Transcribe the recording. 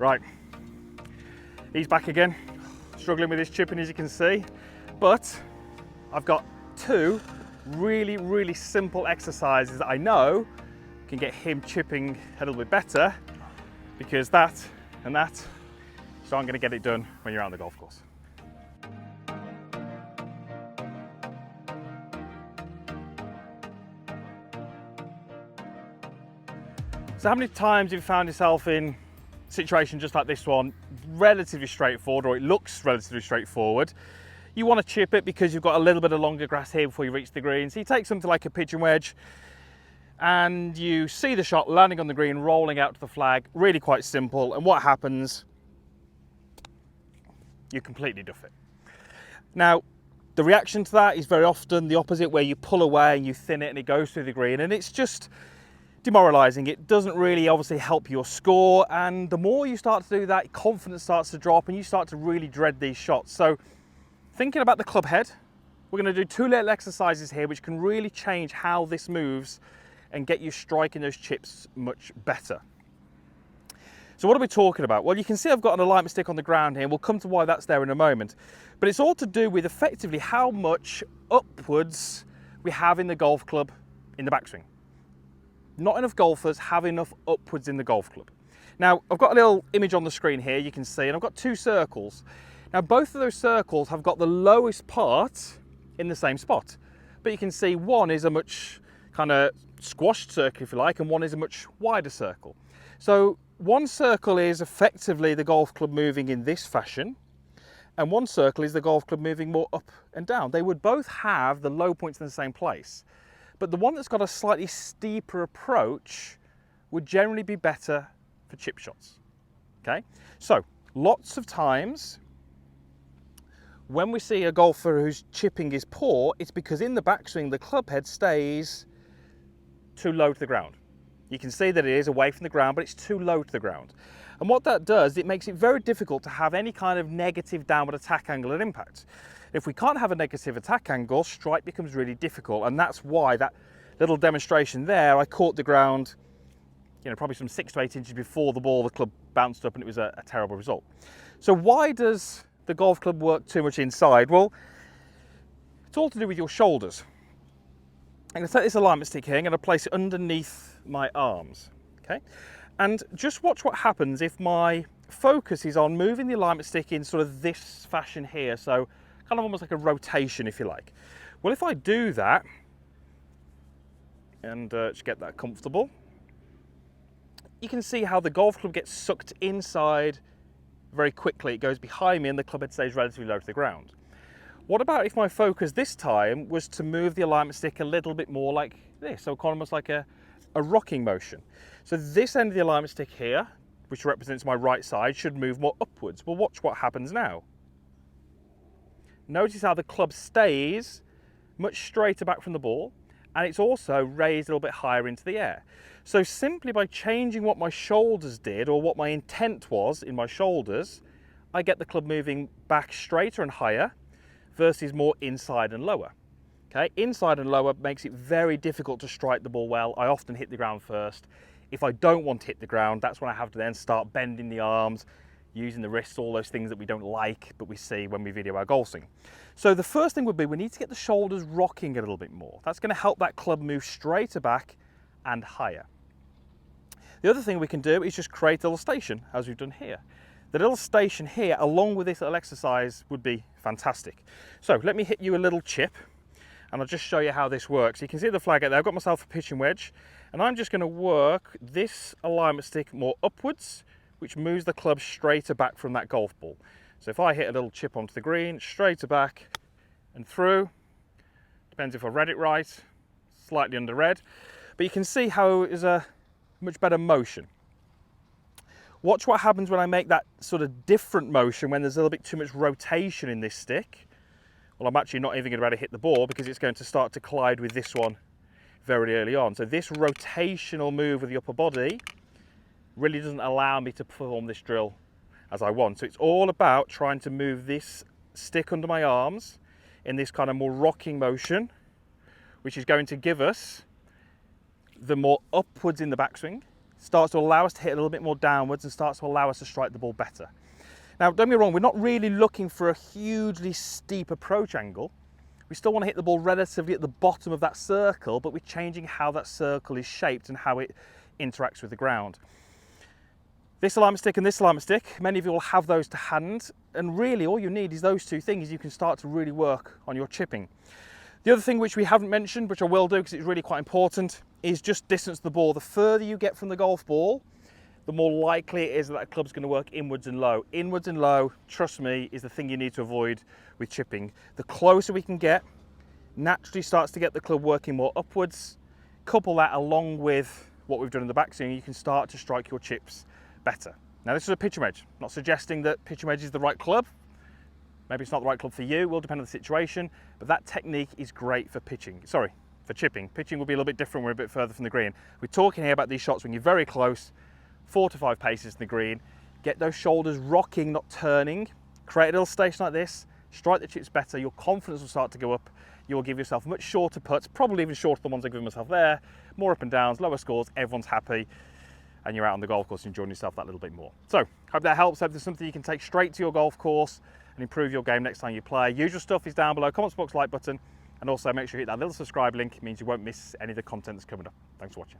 Right, he's back again, struggling with his chipping as you can see, but I've got two really simple exercises that I know can get him chipping a little bit better, because that and that just aren't going to get it done when you're out on the golf course. So how many times have you found yourself in a situation just like this one, relatively straightforward, or it looks relatively straightforward? You want to chip it because you've got a little bit of longer grass here before you reach the green. So you take something like a pigeon wedge and you see the shot landing on the green, rolling out to the flag, really quite simple. And what happens? You completely duff it. Now, the reaction to that is very often the opposite, where you pull away and you thin it and it goes through the green, and it's just demoralizing. It doesn't really obviously help your score, and the more you start to do that, confidence starts to drop and you start to really dread these shots. So thinking about the club head, we're going to do two little exercises here which can really change how this moves and get you striking those chips much better. So what are we talking about? Well, you can see I've got an alignment stick on the ground here, and we'll come to why that's there in a moment. But it's all to do with effectively how much upwards we have in the golf club in the backswing. Not enough golfers have enough upwards in the golf club. Now, I've got a little image on the screen here, you can see, and I've got two circles. Now, both of those circles have got the lowest part in the same spot. But you can see one is a much kind of squashed circle, if you like, and one is a much wider circle. So one circle is effectively the golf club moving in this fashion, and one circle is the golf club moving more up and down. They would both have the low points in the same place. But the one that's got a slightly steeper approach would generally be better for chip shots. Okay, so lots of times when we see a golfer whose chipping is poor, it's because in the backswing the club head stays too low to the ground. You can see that it is away from the ground, but it's too low to the ground. And what that does, it makes it very difficult to have any kind of negative downward attack angle at impact. If we can't have a negative attack angle, strike becomes really difficult, and that's why that little demonstration there, I caught the ground, you know, probably some 6 to 8 inches before the club bounced up, and it was a terrible result. So why does the golf club work too much inside? Well, it's all to do with your shoulders. I'm going to take this alignment stick here, I'm going to place it underneath my arms, okay? And just watch what happens if my focus is on moving the alignment stick in sort of this fashion here, so kind of almost like a rotation, if you like. Well, if I do that, and just get that comfortable, you can see how the golf club gets sucked inside very quickly. It goes behind me and the club head stays relatively low to the ground. What about if my focus this time was to move the alignment stick a little bit more like this, so almost like a rocking motion? So this end of the alignment stick here, which represents my right side, should move more upwards. Well, watch what happens now. Notice how the club stays much straighter back from the ball, and it's also raised a little bit higher into the air. So simply by changing what my shoulders did, or what my intent was in my shoulders, I get the club moving back straighter and higher versus more inside and lower. Okay, inside and lower makes it very difficult to strike the ball well. I often hit the ground first. If I don't want to hit the ground, that's when I have to then start bending the arms, using the wrists, all those things that we don't like, but we see when we video our golf swing. So the first thing would be we need to get the shoulders rocking a little bit more. That's going to help that club move straighter back and higher. The other thing we can do is just create a little station, as we've done here. The little station here, along with this little exercise, would be fantastic. So let me hit you a little chip, and I'll just show you how this works. You can see the flag out there. I've got myself a pitching wedge, and I'm just going to work this alignment stick more upwards, which moves the club straighter back from that golf ball. So if I hit a little chip onto the green, straighter back and through, depends if I read it right, slightly under red, but you can see how it is a much better motion. Watch what happens when I make that sort of different motion, when there's a little bit too much rotation in this stick. Well, I'm actually not even going to be able to hit the ball because it's going to start to collide with this one very early on. So this rotational move with the upper body really doesn't allow me to perform this drill as I want. So it's all about trying to move this stick under my arms in this kind of more rocking motion, which is going to give us the more upwards in the backswing, starts to allow us to hit a little bit more downwards and starts to allow us to strike the ball better. Now, don't get me wrong, we're not really looking for a hugely steep approach angle. We still want to hit the ball relatively at the bottom of that circle, but we're changing how that circle is shaped and how it interacts with the ground. This alignment stick and this alignment stick, many of you will have those to hand, and really all you need is those two things. You can start to really work on your chipping. The other thing which we haven't mentioned, which I will do because it's really quite important, is just distance of the ball. The further you get from the golf ball, the more likely it is that club's going to work inwards and low. Inwards and low, trust me, is the thing you need to avoid with chipping. The closer we can get, naturally starts to get the club working more upwards. Couple that along with what we've done in the backswing, you can start to strike your chips better. Now this is a pitching wedge. I'm not suggesting that pitching wedge is the right club. Maybe it's not the right club for you, it will depend on the situation, but that technique is great for pitching. Sorry, for chipping. Pitching will be a little bit different, we're a bit further from the green. We're talking here about these shots when you're very close, 4 to 5 paces to the green, get those shoulders rocking, not turning, create a little station like this, strike the chips better, your confidence will start to go up, you will give yourself much shorter putts, probably even shorter than the ones I've given myself there, more up and downs, lower scores, everyone's happy, and you're out on the golf course enjoying yourself that little bit more. So, hope that helps, hope there's something you can take straight to your golf course and improve your game next time you play. Usual stuff is down below, comments box, like button, and also make sure you hit that little subscribe link, it means you won't miss any of the content that's coming up. Thanks for watching.